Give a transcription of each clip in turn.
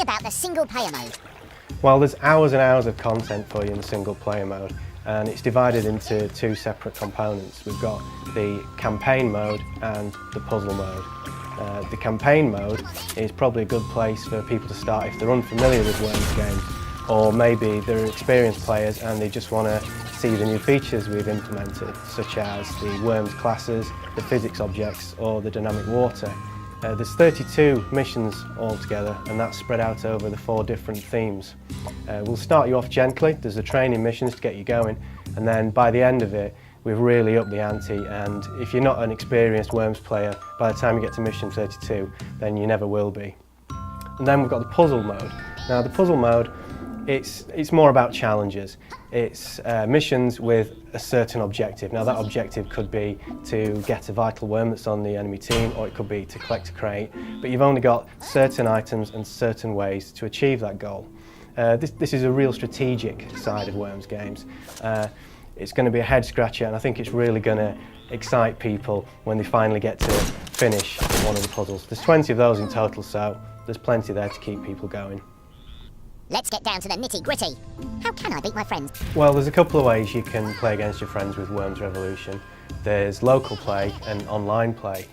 me about the single-player mode. Well, there's hours and hours of content for you in the single-player mode, and it's divided into two separate components. We've got the campaign mode and the puzzle mode. The campaign mode is probably a good place for people to start if they're unfamiliar with Worms games, or maybe they're experienced players and they just want to see the new features we've implemented, such as the Worms classes, the physics objects, or the dynamic water. There's 32 missions altogether, and that's spread out over the 4 different themes. We'll start you off gently. There's the training missions to get you going, and then by the end of it, we've really upped the ante, and if you're not an experienced Worms player, by the time you get to mission 32, then you never will be. And then we've got the puzzle mode. Now the puzzle mode, it's more about challenges. It's missions with a certain objective. Now that objective could be to get a vital worm that's on the enemy team, or it could be to collect a crate, but you've only got certain items and certain ways to achieve that goal. This is a real strategic side of Worms games. It's going to be a head scratcher, and I think it's really going to excite people when they finally get to finish one of the puzzles. There's 20 of those in total, so there's plenty there to keep people going. Let's get down to the nitty-gritty. How can I beat my friends? Well, there's a couple of ways you can play against your friends with Worms Revolution. There's local play and online play.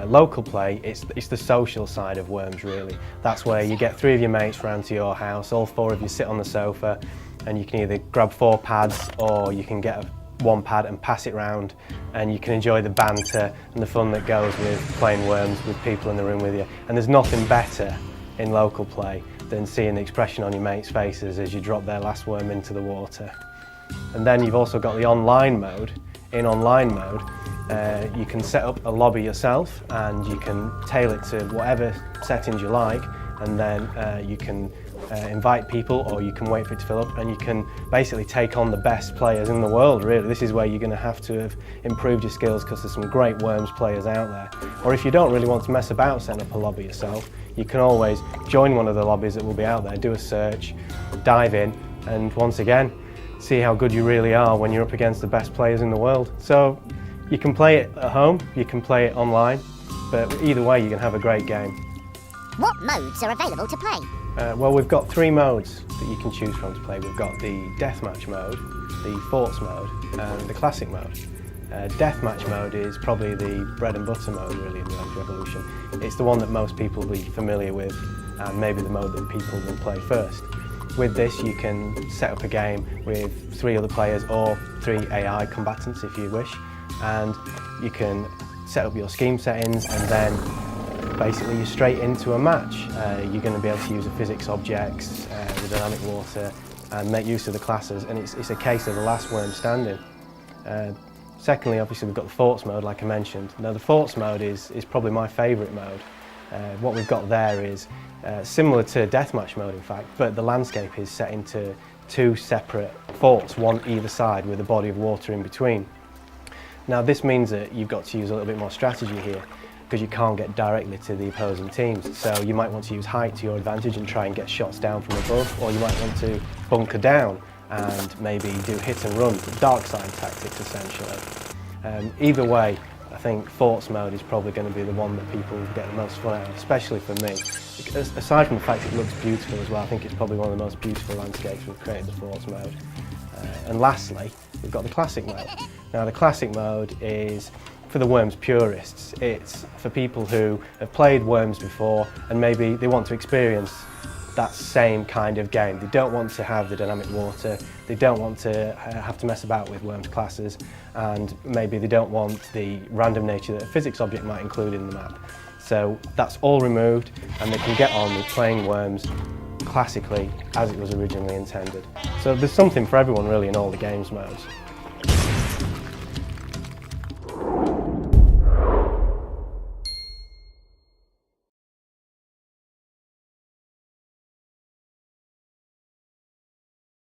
Local play, it's the social side of Worms really. That's where you get 3 of your mates round to your house, all 4 of you sit on the sofa, and you can either grab 4 pads or you can get 1 pad and pass it round, and you can enjoy the banter and the fun that goes with playing Worms with people in the room with you. And there's nothing better in local play than seeing the expression on your mates' faces as you drop their last worm into the water. And then you've also got the online mode. In online mode, you can set up a lobby yourself and you can tailor it to whatever settings you like, and then you can invite people, or you can wait for it to fill up, and you can basically take on the best players in the world really. This is where you're going to have improved your skills, because there's some great Worms players out there. Or if you don't really want to mess about setting up a lobby yourself, you can always join one of the lobbies that will be out there, do a search, dive in, and once again see how good you really are when you're up against the best players in the world. So you can play it at home, you can play it online, but either way you can have a great game. What modes are available to play? Well, we've got 3 modes that you can choose from to play. We've got the Deathmatch mode, the Forts mode, and the Classic mode. Deathmatch mode is probably the bread and butter mode really in Worms Revolution. It's the one that most people will be familiar with, and maybe the mode that people will play first. With this you can set up a game with 3 other players, or 3 AI combatants if you wish, and you can set up your scheme settings, and then basically you're straight into a match. You're going to be able to use the physics objects, the dynamic water, and make use of the classes, and it's a case of the last worm standing. Secondly, obviously we've got the Forts mode like I mentioned. Now the Forts mode is probably my favourite mode. What we've got there is similar to Deathmatch mode in fact, but the landscape is set into 2 separate forts, one either side with a body of water in between. Now this means that you've got to use a little bit more strategy here, because you can't get directly to the opposing teams. So you might want to use height to your advantage and try and get shots down from above, or you might want to bunker down and maybe do hit and run, dark side tactics essentially. Either way, I think Forts mode is probably going to be the one that people get the most fun out of, especially for me. Aside from the fact it looks beautiful as well, I think it's probably one of the most beautiful landscapes we've created, the Forts mode. And lastly, we've got the Classic mode. Now the Classic mode is for the Worms purists. It's for people who have played Worms before and maybe they want to experience that same kind of game. They don't want to have the dynamic water, they don't want to have to mess about with Worms classes, and maybe they don't want the random nature that a physics object might include in the map. So that's all removed, and they can get on with playing Worms classically as it was originally intended. So there's something for everyone really in all the games modes.